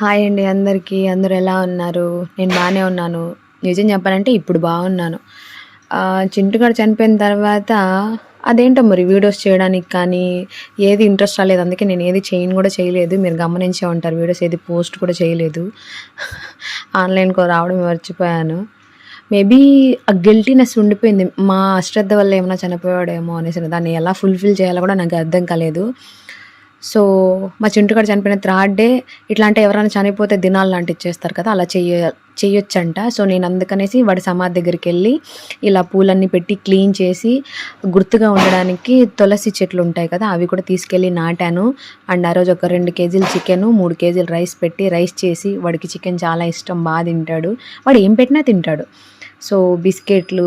Hi అండి అందరికీ. అందరూ ఎలా ఉన్నారు? నేను బాగానే ఉన్నాను. నిజం చెప్పాలంటే ఇప్పుడు బాగున్నాను. చింటుగాడు చనిపోయిన తర్వాత అదేంటో మరి వీడియోస్ చేయడానికి కానీ ఏది ఇంట్రెస్ట్ రాలేదు. అందుకే నేను ఏది కూడా చేయలేదు. మీరు గమనించే ఉంటారు. వీడియోస్ ఏది పోస్ట్ కూడా చేయలేదు. ఆన్లైన్‌కో రావడం మర్చిపోయాను. మేబీ ఆ గిల్టీనెస్ ఉండిపోయింది. మా అశ్రద్ధ వల్ల ఏమైనా చనిపోయాడేమో అనేసి. దాన్ని ఎలా ఫుల్‌ఫిల్ చేయాలో కూడా నాకు అర్థం కాలేదు. సో మా చింటుగాడు చనిపోయిన థర్డ్ డే ఇట్లాంటి ఎవరైనా చనిపోతే దినాలు లాంటివి చేస్తారు కదా, అలా చెయ్యొచ్చంట. సో నేను అందుకనేసి వాడి సమాధి దగ్గరికి వెళ్ళి ఇలా పూలన్నీ పెట్టి క్లీన్ చేసి గుర్తుగా ఉండడానికి తులసి చెట్లు ఉంటాయి కదా, అవి కూడా తీసుకెళ్ళి నాటాను. అండ్ ఆ రోజు ఒక 2 కేజీలు చికెను, 3 కేజీలు రైస్ పెట్టి రైస్ చేసి, వాడికి చికెన్ చాలా ఇష్టం, బాగా తింటాడు. వాడు ఏం పెట్టినా తింటాడు. సో బిస్కెట్లు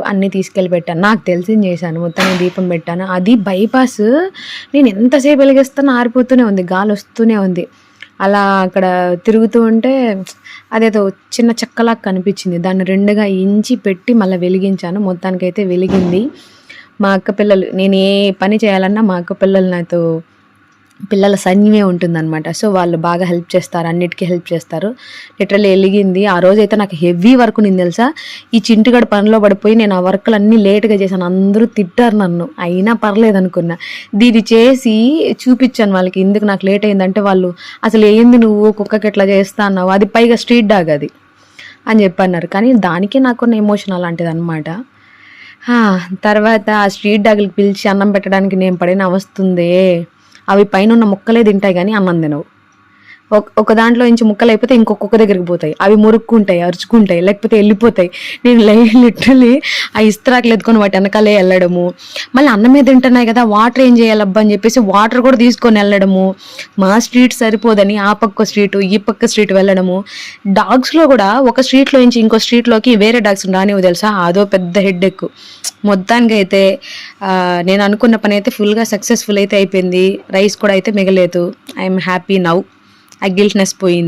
అన్నీ తీసుకెళ్ళి పెట్టాను. నాకు తెలిసింది చేశాను. మొత్తానికి దీపం పెట్టాను. అది బైపాస్ నేను ఎంతసేపు వెలిగిస్తానో ఆరిపోతూనే ఉంది, గాలి వస్తూనే ఉంది. అలా అక్కడ తిరుగుతూ ఉంటే అదేదో చిన్న చెక్కలాగా కనిపించింది. దాన్ని 2గా ఇంచి పెట్టి మళ్ళీ వెలిగించాను. మొత్తానికైతే వెలిగింది. మా అక్క పిల్లలు, నేను ఏ పని చేయాలన్నా మా అక్క పిల్లలు నాతో పిల్లల సైన్యమే ఉంటుందన్నమాట. సో వాళ్ళు బాగా హెల్ప్ చేస్తారు, అన్నిటికీ హెల్ప్ చేస్తారు. లిటరల్లీ వెలిగింది. ఆ రోజైతే నాకు హెవీ వర్క్ నేను తెలుసా. ఈ చింటుగడ పనిలో పడిపోయి నేను ఆ వర్క్లు అన్నీ లేట్గా చేశాను. అందరూ తిట్టారు నన్ను, అయినా పర్లేదు అనుకున్నా. దీన్ని చేసి చూపించాను వాళ్ళకి, ఎందుకు నాకు లేట్ అయిందంటే వాళ్ళు అసలు ఏంది నువ్వు కుక్కకి ఎట్లా చేస్తా అన్నావు, అది పైగా స్ట్రీట్ డాగ్ అది అని చెప్పన్నారు. కానీ దానికి నాకున్న ఎమోషన్ అలాంటిది అనమాట. తర్వాత ఆ స్ట్రీట్ డాగ్కి పిలిచి అన్నం పెట్టడానికి నేను పడిన అవస్తుందే. అవి పైన ఉన్న ముక్కలే తింటాయి కానీ అన్నం తినవు. ఒక దాంట్లో నుంచి ముక్కలు అయిపోతే ఇంకొక దగ్గరికి పోతాయి. అవి మురుక్కుంటాయి, అరుచుకుంటాయి, లేకపోతే వెళ్ళిపోతాయి. నేను లిటరలీ ఆ ఇస్త్రాకులు ఎత్తుకొని వాటి వెనకాలే వెళ్ళడము. మళ్ళీ అన్నమే తింటున్నాయి కదా, వాటర్ ఏం చేయాలబ్బా అని చెప్పేసి వాటర్ కూడా తీసుకొని వెళ్ళడము. మా స్ట్రీట్ సరిపోదని ఆ పక్క స్ట్రీటు ఈ పక్క స్ట్రీట్ వెళ్ళడము. డాగ్స్లో కూడా ఒక స్ట్రీట్లో నుంచి ఇంకో స్ట్రీట్లోకి వేరే డాగ్స్ రానివ్వు తెలుసా, అదో పెద్ద హెడ్ ఎక్. మొత్తానికి అయితే నేను అనుకున్న పని అయితే ఫుల్గా సక్సెస్ఫుల్ అయితే అయిపోయింది. రైస్ కూడా అయితే మిగలేదు. I'm happy now. ఆ గిల్ట్నెస్ పోయింది.